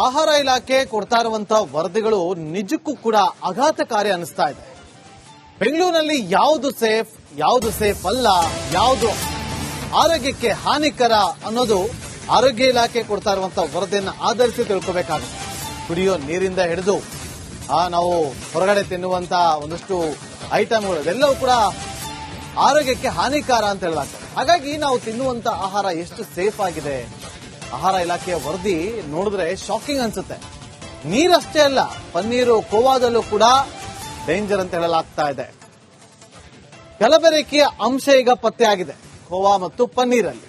ಆಹಾರ ಇಲಾಖೆ ಕೊಡ್ತಾ ಇರುವಂತಹ ವರದಿಗಳು ನಿಜಕ್ಕೂ ಕೂಡ ಆಘಾತಕಾರಿ ಅನಿಸ್ತಾ ಇದೆ. ಬೆಂಗಳೂರಿನಲ್ಲಿ ಯಾವುದು ಸೇಫ್ ಅಲ್ಲ, ಯಾವುದು ಆರೋಗ್ಯಕ್ಕೆ ಹಾನಿಕರ ಅನ್ನೋದು ಆರೋಗ್ಯ ಇಲಾಖೆ ಕೊಡ್ತಾ ಇರುವಂತಹ ವರದಿಯನ್ನು ಆಧರಿಸಿ ತಿಳ್ಕೋಬೇಕಾಗುತ್ತೆ. ಕುಡಿಯೋ ನೀರಿಂದ ಹಿಡಿದು ನಾವು ಹೊರಗಡೆ ತಿನ್ನುವಂತ ಒಂದಷ್ಟು ಐಟಮ್ಗಳು ಎಲ್ಲವೂ ಕೂಡ ಆರೋಗ್ಯಕ್ಕೆ ಹಾನಿಕಾರ ಅಂತ ಹೇಳಲಾಗ್ತದೆ. ಹಾಗಾಗಿ ನಾವು ತಿನ್ನುವಂತ ಆಹಾರ ಎಷ್ಟು ಸೇಫ್ ಆಗಿದೆ, ಆಹಾರ ಇಲಾಖೆಯ ವರದಿ ನೋಡಿದ್ರೆ ಶಾಕಿಂಗ್ ಅನ್ಸುತ್ತೆ. ನೀರಷ್ಟೇ ಅಲ್ಲ, ಪನ್ನೀರು ಕೋವಾದಲ್ಲೂ ಕೂಡ ಡೇಂಜರ್ ಅಂತ ಹೇಳಲಾಗ್ತಾ ಇದೆ. ಕಲಬೆರಕೆಯ ಅಂಶ ಈಗ ಪತ್ತೆಯಾಗಿದೆ ಕೋವಾ ಮತ್ತು ಪನ್ನೀರಲ್ಲಿ.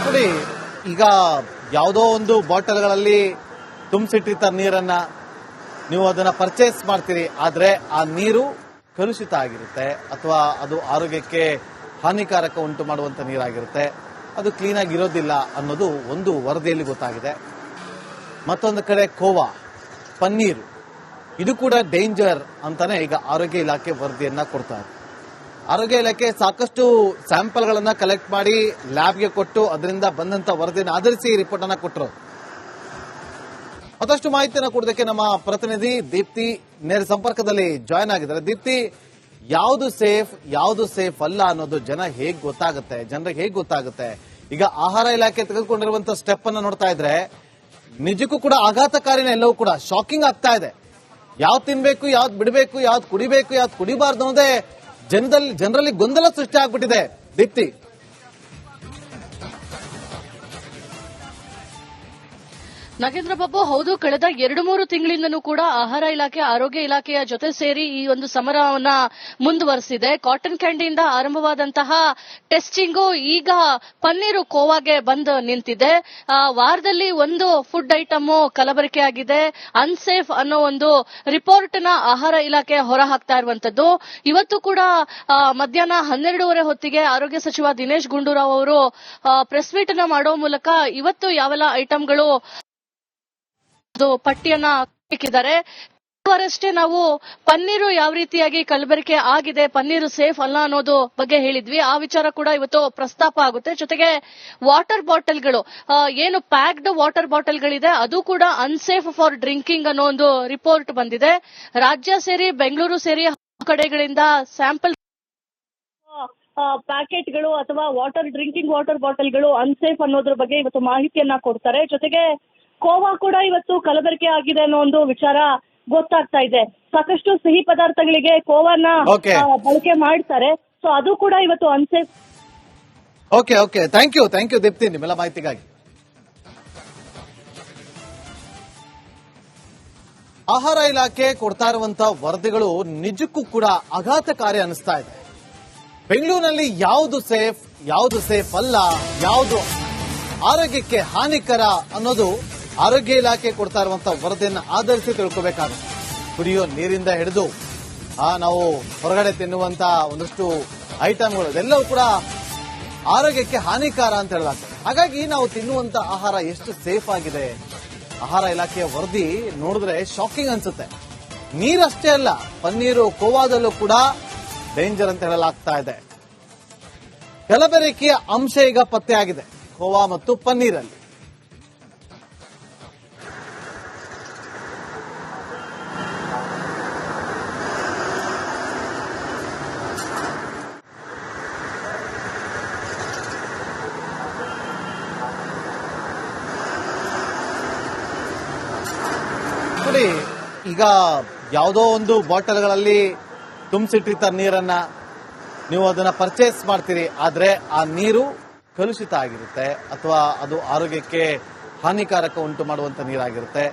ನೋಡಿ, ಈಗ ಯಾವುದೋ ಒಂದು ಬಾಟಲ್ಗಳಲ್ಲಿ ತುಂಬಿಸಿಟ್ಟಿರ್ತ ನೀರನ್ನ ನೀವು ಅದನ್ನ ಪರ್ಚೇಸ್ ಮಾಡ್ತೀರಿ, ಆದ್ರೆ ಆ ನೀರು ಕಲುಷಿತ ಆಗಿರುತ್ತೆ ಅಥವಾ ಅದು ಆರೋಗ್ಯಕ್ಕೆ ಹಾನಿಕಾರಕ ಉಂಟು ಮಾಡುವಂತ ನೀರಾಗಿರುತ್ತೆ. ಅದು ಕ್ಲೀನ್ ಆಗಿ ಇರೋದಿಲ್ಲ ಅನ್ನೋದು ಒಂದು ವರದಿಯಲ್ಲಿ ಗೊತ್ತಾಗಿದೆ. ಮತ್ತೊಂದು ಕಡೆ ಕೋವಾ, ಪನ್ನೀರು ಇದು ಕೂಡ ಡೇಂಜರ್ ಅಂತಾನೆ ಈಗ ಆರೋಗ್ಯ ಇಲಾಖೆ ವರದಿಯನ್ನ ಕೊಡ್ತಾರೆ. ಆರೋಗ್ಯ ಇಲಾಖೆ ಸಾಕಷ್ಟು ಸ್ಯಾಂಪಲ್ಗಳನ್ನ ಕಲೆಕ್ಟ್ ಮಾಡಿ ಲ್ಯಾಬ್ಗೆ ಕೊಟ್ಟು ಅದರಿಂದ ಬಂದಂತ ವರದಿಯನ್ನು ಆಧರಿಸಿ ರಿಪೋರ್ಟ್ ಅನ್ನ ಕೊಟ್ಟರು. ಮತ್ತಷ್ಟು ಮಾಹಿತಿಯನ್ನು ಕೊಡೋದಕ್ಕೆ ನಮ್ಮ ಪ್ರತಿನಿಧಿ ದೀಪ್ತಿ ನೇರ ಸಂಪರ್ಕದಲ್ಲಿ ಜಾಯ್ನ್ ಆಗಿದ್ದಾರೆ. ದೀಪ್ತಿ, ಯಾವುದು ಸೇಫ್ ಅಲ್ಲ ಅನ್ನೋದು ಜನರಿಗೆ ಹೇಗೆ ಗೊತ್ತಾಗುತ್ತೆ? ಈಗ ಆಹಾರ ಇಲಾಖೆ ತೆಗೆದುಕೊಂಡಿರುವಂತಹ ಸ್ಟೆಪ್ ಅನ್ನ ನೋಡ್ತಾ ಇದ್ರೆ ನಿಜಕ್ಕೂ ಕೂಡ ಆಘಾತಕಾರಿನ, ಎಲ್ಲವೂ ಕೂಡ ಶಾಕಿಂಗ್ ಆಗ್ತಾ ಇದೆ. ಯಾವ್ದು ತಿನ್ಬೇಕು, ಯಾವ್ದು ಬಿಡಬೇಕು, ಯಾವ್ದು ಕುಡಿಬೇಕು, ಯಾವ್ದು ಕುಡಿಬಾರ್ದು ಅನ್ನೋದೇ ಜನರಲ್ಲಿ ಗೊಂದಲ ಸೃಷ್ಟಿ ಆಗ್ಬಿಟ್ಟಿದೆ. ದೀಪ್ತಿ, ನಾಗೇಂದ್ರ ಬಾಬು, ಹೌದು, ಕಳೆದ 2-3 ತಿಂಗಳಿಂದನೂ ಕೂಡ ಆಹಾರ ಇಲಾಖೆ ಆರೋಗ್ಯ ಇಲಾಖೆಯ ಜೊತೆ ಸೇರಿ ಈ ಒಂದು ಸಮರವನ್ನ ಮುಂದುವರೆಸಿದೆ. ಕಾಟನ್ ಕ್ಯಾಂಡಿಯಿಂದ ಆರಂಭವಾದಂತಹ ಟೆಸ್ಟಿಂಗು ಈಗ ಪನ್ನೀರು ಕೋವಾಗೆ ಬಂದು ನಿಂತಿದೆ. ವಾರದಲ್ಲಿ ಒಂದು ಫುಡ್ ಐಟಮ್ ಕಲಬೆರಕೆ ಆಗಿದೆ, ಅನ್ಸೇಫ್ ಅನ್ನೋ ಒಂದು ರಿಪೋರ್ಟ್ ನ ಆಹಾರ ಇಲಾಖೆ ಹೊರ ಹಾಕ್ತಾ ಇರುವಂತದ್ದು. ಇವತ್ತು ಕೂಡ ಮಧ್ಯಾಹ್ನ 12:30 ಹೊತ್ತಿಗೆ ಆರೋಗ್ಯ ಸಚಿವ ದಿನೇಶ್ ಗುಂಡೂರಾವ್ ಅವರು ಪ್ರೆಸ್ ಮೀಟ್ ಅನ್ನ ಮಾಡೋ ಮೂಲಕ ಇವತ್ತು ಯಾವೆಲ್ಲ ಐಟಂಗಳು ಪಟ್ಟಿಯನ್ನ ಹಾಕಿದ್ದಾರೆ. ಅಷ್ಟೇ ನಾವು ಪನ್ನೀರು ಯಾವ ರೀತಿಯಾಗಿ ಕಲಬೆರಕೆ ಆಗಿದೆ, ಪನ್ನೀರು ಸೇಫ್ ಅಲ್ಲ ಅನ್ನೋದು ಬಗ್ಗೆ ಹೇಳಿದ್ವಿ. ಆ ವಿಚಾರ ಕೂಡ ಇವತ್ತು ಪ್ರಸ್ತಾಪ ಆಗುತ್ತೆ. ಜೊತೆಗೆ ವಾಟರ್ ಬಾಟಲ್ಗಳು, ಏನು ಪ್ಯಾಕ್ಡ್ ವಾಟರ್ ಬಾಟಲ್ಗಳಿದೆ ಅದು ಕೂಡ ಅನ್ಸೇಫ್ ಫಾರ್ ಡ್ರಿಂಕಿಂಗ್ ಅನ್ನೋ ಒಂದು ರಿಪೋರ್ಟ್ ಬಂದಿದೆ. ರಾಜ್ಯ ಸೇರಿ ಬೆಂಗಳೂರು ಸೇರಿ ಕಡೆಗಳಿಂದ ಸ್ಯಾಂಪಲ್ ಪ್ಯಾಕೆಟ್ಗಳು ಅಥವಾ ಡ್ರಿಂಕಿಂಗ್ ವಾಟರ್ ಬಾಟಲ್ಗಳು ಅನ್ಸೇಫ್ ಅನ್ನೋದ್ರ ಬಗ್ಗೆ ಇವತ್ತು ಮಾಹಿತಿಯನ್ನ ಕೊಡ್ತಾರೆ. ಜೊತೆಗೆ ಕೋವಾ ಕೂಡ ಇವತ್ತು ಕಲಬೆರಕೆ ಆಗಿದೆ ಅನ್ನೋ ಒಂದು ವಿಚಾರ ಗೊತ್ತಾಗ್ತಾ ಇದೆ. ಸಾಕಷ್ಟು ಸಿಹಿ ಪದಾರ್ಥಗಳಿಗೆ ಕೋವಾನ ಬಳಕೆ ಮಾಡ್ತಾರೆ, ಸೊ ಅದು ಕೂಡ ಇವತ್ತು unsafe. Okay, thank you Deepti ನಿಮ್ಮೆಲ್ಲ ಮಾಹಿತಿಗಾಗಿ. ಆಹಾರ ಇಲಾಖೆ ಕೊಡ್ತಾ ಇರುವಂತಹ ವರದಿಗಳು ನಿಜಕ್ಕೂ ಕೂಡ ಆಘಾತಕಾರಿ ಅನಿಸ್ತಾ ಇದೆ. ಬೆಂಗಳೂರಿನಲ್ಲಿ ಯಾವುದು ಸೇಫ್ ಅಲ್ಲ, ಯಾವುದು ಆರೋಗ್ಯಕ್ಕೆ ಹಾನಿಕರ ಅನ್ನೋದು ಆರೋಗ್ಯ ಇಲಾಖೆ ಕೊಡ್ತಾ ಇರುವಂತಹ ವರದಿಯನ್ನು ಆಧರಿಸಿ ತಿಳ್ಕೋಬೇಕಾಗುತ್ತೆ. ಕುಡಿಯೋ ನೀರಿಂದ ಹಿಡಿದು ನಾವು ಹೊರಗಡೆ ತಿನ್ನುವಂತ ಒಂದಷ್ಟು ಐಟಮ್ಗಳು ಎಲ್ಲವೂ ಕೂಡ ಆರೋಗ್ಯಕ್ಕೆ ಹಾನಿಕಾರ ಅಂತ ಹೇಳಲಾಗ್ತದೆ. ಹಾಗಾಗಿ ನಾವು ತಿನ್ನುವಂತ ಆಹಾರ ಎಷ್ಟು ಸೇಫ್ ಆಗಿದೆ, ಆಹಾರ ಇಲಾಖೆಯ ವರದಿ ನೋಡಿದ್ರೆ ಶಾಕಿಂಗ್ ಅನ್ಸುತ್ತೆ. ನೀರಷ್ಟೇ ಅಲ್ಲ, ಪನ್ನೀರು ಕೋವಾದಲ್ಲೂ ಕೂಡ ಡೇಂಜರ್ ಅಂತ ಹೇಳಲಾಗ್ತಾ ಇದೆ. ಕಲಬೆರಕೆಯ ಅಂಶ ಈಗ ಪತ್ತೆಯಾಗಿದೆ ಕೋವಾ ಮತ್ತು ಪನ್ನೀರಲ್ಲಿ. ನೋಡಿ, ಈಗ ಯಾವುದೋ ಒಂದು ಬಾಟಲ್ಗಳಲ್ಲಿ ತುಂಬಿಸಿಟ್ಟಿರ್ತ ನೀರನ್ನ ನೀವು ಅದನ್ನ ಪರ್ಚೇಸ್ ಮಾಡ್ತೀರಿ, ಆದ್ರೆ ಆ ನೀರು ಕಲುಷಿತ ಆಗಿರುತ್ತೆ ಅಥವಾ ಅದು ಆರೋಗ್ಯಕ್ಕೆ ಹಾನಿಕಾರಕ ಉಂಟು ಮಾಡುವಂತ ನೀರಾಗಿರುತ್ತೆ.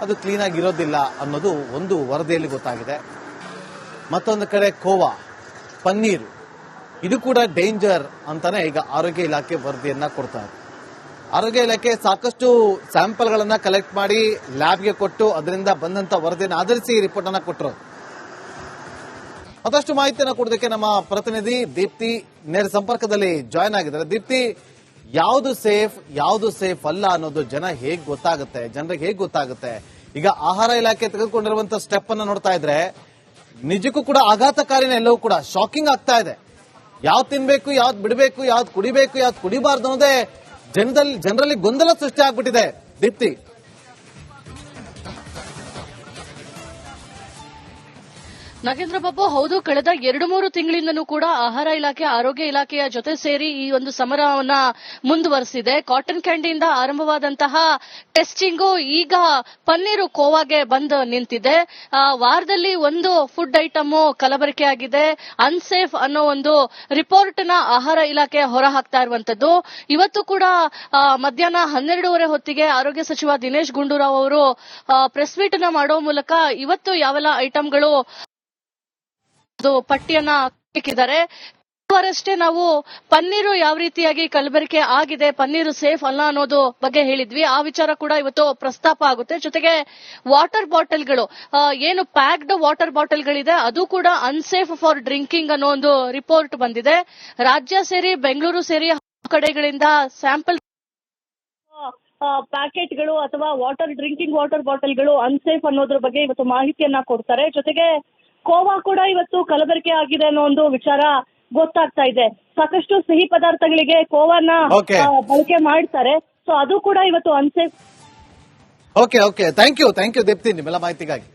ಅದು ಕ್ಲೀನ್ ಆಗಿ ಇರೋದಿಲ್ಲ ಅನ್ನೋದು ಒಂದು ವರದಿಯಲ್ಲಿ ಗೊತ್ತಾಗಿದೆ. ಮತ್ತೊಂದು ಕಡೆ ಕೋವಾ, ಪನ್ನೀರು ಇದು ಕೂಡ ಡೇಂಜರ್ ಅಂತಾನೆ ಈಗ ಆರೋಗ್ಯ ಇಲಾಖೆ ವರದಿಯನ್ನ ಕೊಡ್ತಾರೆ. ಆರೋಗ್ಯ ಇಲಾಖೆ ಸಾಕಷ್ಟು ಸ್ಯಾಂಪಲ್ಗಳನ್ನ ಕಲೆಕ್ಟ್ ಮಾಡಿ ಲ್ಯಾಬ್ಗೆ ಕೊಟ್ಟು ಅದರಿಂದ ಬಂದಂತ ವರದಿಯನ್ನು ಆಧರಿಸಿ ರಿಪೋರ್ಟ್ ಅನ್ನ ಕೊಟ್ಟರು. ಮತ್ತಷ್ಟು ಮಾಹಿತಿಯನ್ನು ಕೊಡೋದಕ್ಕೆ ನಮ್ಮ ಪ್ರತಿನಿಧಿ ದೀಪ್ತಿ ನೇರ ಸಂಪರ್ಕದಲ್ಲಿ ಜಾಯ್ನ್ ಆಗಿದ್ದಾರೆ. ದೀಪ್ತಿ, ಯಾವುದು ಸೇಫ್ ಅಲ್ಲ ಅನ್ನೋದು ಜನರಿಗೆ ಹೇಗ್ ಗೊತ್ತಾಗುತ್ತೆ? ಈಗ ಆಹಾರ ಇಲಾಖೆ ತೆಗೆದುಕೊಂಡಿರುವಂತ ಸ್ಟೆಪ್ ಅನ್ನ ನೋಡ್ತಾ ಇದ್ರೆ ನಿಜಕ್ಕೂ ಕೂಡ ಆಘಾತಕಾರಿನ, ಎಲ್ಲವೂ ಕೂಡ ಶಾಕಿಂಗ್ ಆಗ್ತಾ ಇದೆ. ಯಾವ್ದು ತಿನ್ಬೇಕು, ಯಾವ್ದು ಬಿಡಬೇಕು, ಯಾವ್ದು ಕುಡಿಬೇಕು, ಯಾವ್ದು ಕುಡಿಬಾರ್ದು ಅನ್ನೋದೇ ಜನರಲ್ಲಿ ಗೊಂದಲ ಸೃಷ್ಟಿ ಆಗ್ಬಿಟ್ಟಿದೆ. ದೀಪ್ತಿ, ನಾಗೇಂದ್ರ ಬಾಬು, ಹೌದು, ಕಳೆದ 2-3 ತಿಂಗಳಿಂದನೂ ಕೂಡ ಆಹಾರ ಇಲಾಖೆ, ಆರೋಗ್ಯ ಇಲಾಖೆಯ ಜೊತೆ ಸೇರಿ ಈ ಒಂದು ಸಮರವನ್ನ ಮುಂದುವರೆಸಿದೆ. ಕಾಟನ್ ಕ್ಯಾಂಡಿಯಿಂದ ಆರಂಭವಾದಂತಹ ಟೆಸ್ಟಿಂಗು ಈಗ ಪನ್ನೀರು ಕೋವಾಗೆ ಬಂದು ನಿಂತಿದೆ. ವಾರದಲ್ಲಿ ಒಂದು ಫುಡ್ ಐಟಮ್ ಕಲಬೆರಕೆ ಆಗಿದೆ, ಅನ್ಸೇಫ್ ಅನ್ನೋ ಒಂದು ರಿಪೋರ್ಟ್ ನ ಆಹಾರ ಇಲಾಖೆ ಹೊರ ಹಾಕ್ತಾ ಇರುವಂತದ್ದು. ಇವತ್ತು ಕೂಡ ಮಧ್ಯಾಹ್ನ 12:30 ಹೊತ್ತಿಗೆ ಆರೋಗ್ಯ ಸಚಿವ ದಿನೇಶ್ ಗುಂಡೂರಾವ್ ಅವರು ಪ್ರೆಸ್ ಮೀಟ್ ನ ಮಾಡೋ ಮೂಲಕ ಇವತ್ತು ಯಾವೆಲ್ಲ ಐಟಂಗಳು ಪಟ್ಟಿಯನ್ನ ಹಾಕಿದ್ದಾರೆ. ಅಷ್ಟೇ ನಾವು ಪನ್ನೀರು ಯಾವ ರೀತಿಯಾಗಿ ಕಲಬೆರಕೆ ಆಗಿದೆ, ಪನ್ನೀರು ಸೇಫ್ ಅಲ್ಲ ಅನ್ನೋದು ಬಗ್ಗೆ ಹೇಳಿದ್ವಿ. ಆ ವಿಚಾರ ಕೂಡ ಇವತ್ತು ಪ್ರಸ್ತಾಪ ಆಗುತ್ತೆ. ಜೊತೆಗೆ ವಾಟರ್ ಬಾಟಲ್ಗಳು, ಏನು ಪ್ಯಾಕ್ಡ್ ವಾಟರ್ ಬಾಟಲ್ಗಳಿದೆ ಅದು ಕೂಡ ಅನ್ಸೇಫ್ ಫಾರ್ ಡ್ರಿಂಕಿಂಗ್ ಅನ್ನೋ ಒಂದು ರಿಪೋರ್ಟ್ ಬಂದಿದೆ. ರಾಜ್ಯ ಸೇರಿ ಬೆಂಗಳೂರು ಸೇರಿ ಕಡೆಗಳಿಂದ ಸ್ಯಾಂಪಲ್ ಪ್ಯಾಕೆಟ್ಗಳು ಅಥವಾ ಡ್ರಿಂಕಿಂಗ್ ವಾಟರ್ ಬಾಟಲ್ಗಳು ಅನ್ಸೇಫ್ ಅನ್ನೋದ್ರ ಬಗ್ಗೆ ಇವತ್ತು ಮಾಹಿತಿಯನ್ನ ಕೊಡ್ತಾರೆ. ಜೊತೆಗೆ ಕೋವಾ ಕೂಡ ಇವತ್ತು ಕಲಬೆರಕೆ ಆಗಿದೆ ಅನ್ನೋ ಒಂದು ವಿಚಾರ ಗೊತ್ತಾಗ್ತಾ ಇದೆ. ಸಾಕಷ್ಟು ಸಿಹಿ ಪದಾರ್ಥಗಳಿಗೆ ಕೋವಾನ ಬಳಕೆ ಮಾಡ್ತಾರೆ. ಸೊ ಅದು ಕೂಡ ಇವತ್ತು unsafe. Okay, thank you Deepti, ನಿಮ್ಮೆಲ್ಲ ಮಾಹಿತಿಗಾಗಿ.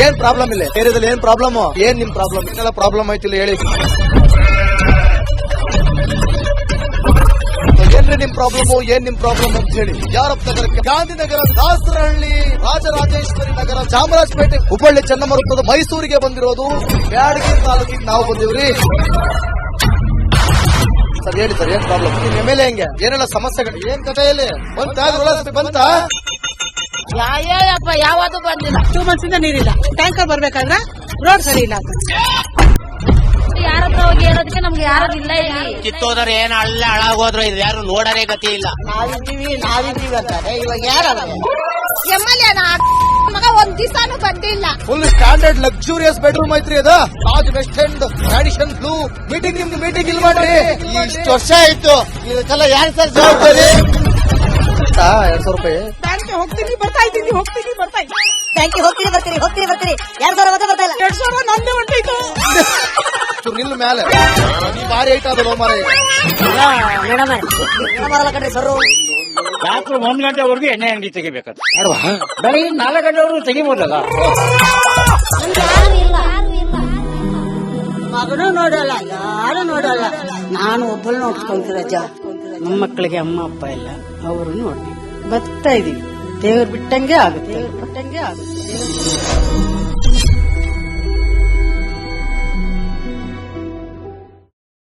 ಏನ್ ಪ್ರಾಬ್ಲಮ್ ಇಲ್ಲ ಏರಿಯಾದಲ್ಲಿ? ಏನ್ ಪ್ರಾಬ್ಲಮ್? ಏನ್ ನಿಮ್ ಪ್ರಾಬ್ಲಮ್? ಏನೆಲ್ಲ ಪ್ರಾಬ್ಲಮ್ ಆಯ್ತಿಲ್ಲ ಹೇಳಿ. ಏನ್ರಿ ನಿಮ್ ಪ್ರಾಬ್ಲಮ್ ಅಂತ ಹೇಳಿ. ಯಾರಪ್ಪ ನಗರಕ್ಕೆ, ಗಾಂಧಿನಗರ, ದಾಸರಹಳ್ಳಿ, ರಾಜರಾಜೇಶ್ವರಿ ನಗರ, ಚಾಮರಾಜಪೇಟೆ, ಹುಬ್ಬಳ್ಳಿ, ಚನ್ನಮರುತ್ತದ, ಮೈಸೂರಿಗೆ ಬಂದಿರೋದು. ಬ್ಯಾಡಗಿ ತಾಲೂಕಿಗೆ ನಾವು ಬಂದಿವ್ರಿ. ಸರ್ ಹೇಳಿ ಸರ್, ಏನ್ ಪ್ರಾಬ್ಲಮ್? ನಿಮ್ ಎಮ್ಎಲ್ಎ ಹೆಂಗೆ, ಏನೆಲ್ಲ ಸಮಸ್ಯೆಗಳು, ಏನ್ ಕಥೆಯಲ್ಲಿ ಬಂತ? ಯಾವಪ್ಪ ಯಾವುದು ಬಂದಿಲ್ಲ. 2 months ಇಂದ ನೀರಿಲ್ಲ. ಟ್ಯಾಂಕರ್ ಬರ್ಬೇಕಾದ್ರೆ ರೋಡ್ ಸರಿ ಇಲ್ಲ. ಯಾರತ್ರ ಹೋಗಿ ಹೇಳೋದಕ್ಕೆ ನಮ್ಗೆ ಯಾರು ಇಲ್ಲ. ಕಿತ್ತೋದ್ರೆ ಏನ್ ಹಾಳಾಗೋದ್ರು ಇದು ಯಾರು ನೋಡರೇ ಗತಿ ಇಲ್ಲ. ನಾವಿದ್ದೀವಿ ಅಂತಾರೆ. ಇವಾಗ ಯಾರು ಎಮ್ಎಲ್ಎ ಮಗ ಒಂದ್ ದಿವಸನೂ ಬಂದಿಲ್ಲ. ಫುಲ್ ಸ್ಟ್ಯಾಂಡರ್ಡ್ ಲಕ್ಸುರಿಯಸ್ ಬೆಡ್ರೂಮ್ ಐತ್ರಿ ಅದ. Taj West End, Radisson Blu. ನಿಮ್ದು ಮೀಟಿಂಗ್ ಇಲ್ಲಿ ಮಾಡ್ರಿ. ಇಷ್ಟು ವರ್ಷ ಆಯ್ತು, ಇದಕ್ಕೆಲ್ಲ ಯಾರು ಸರ್ ಜವಾಬ್ದಾರಿ? 200 ರೂಪಾಯಿ ಬ್ಯಾಂಕ್ಗೆ ಹೋಗ್ತೀನಿ ಬರ್ತಾ ಇದ್ದೀನಿ. ಬ್ಯಾಂಕ್ಗೆ ಹೋಗ್ತೀನಿ ಬರ್ತೀರಿ. 2,000 ಬರ್ತಾ ಇಲ್ಲ. 2,000 ನಂದೇ ಹೊಂಟೈತು. ನಿಲ್ ಮೇಲೆ ಭಾರಿ ಐಟ್ ಆದ ಮಾರ. ಬರಲ್ಲ ಕಣ್ರಿ ಸರ್. ರಾತ್ರಿ 1 ಗಂಟೆವರೆಗೂ ಎಣ್ಣೆ ಅಂಗಡಿ ತೆಗಿಬೇಕಂತ. ಬೆಳಿಗ್ಗೆ 4 ಗಂಟೆವರೆಗೂ ತೆಗಿಬೋದಲ್ಲ. ಮಗನೂ ನೋಡಲ್ಲ, ಯಾರು ನೋಡಲ್ಲ. ನಾನು ಒಬ್ಬಳು ನೋಡ್ಕೊಂತೀರಜ್ಜ. ನಮ್ಮ ಮಕ್ಕಳಿಗೆ ಅಮ್ಮ ಅಪ್ಪ ಇಲ್ಲ, ಅವರು ನೋಡಿ ಬರ್ತಾ ಇದೀವಿ. ದೇವ್ರು ಬಿಟ್ಟಂಗೆ ಆಗುತ್ತೆ.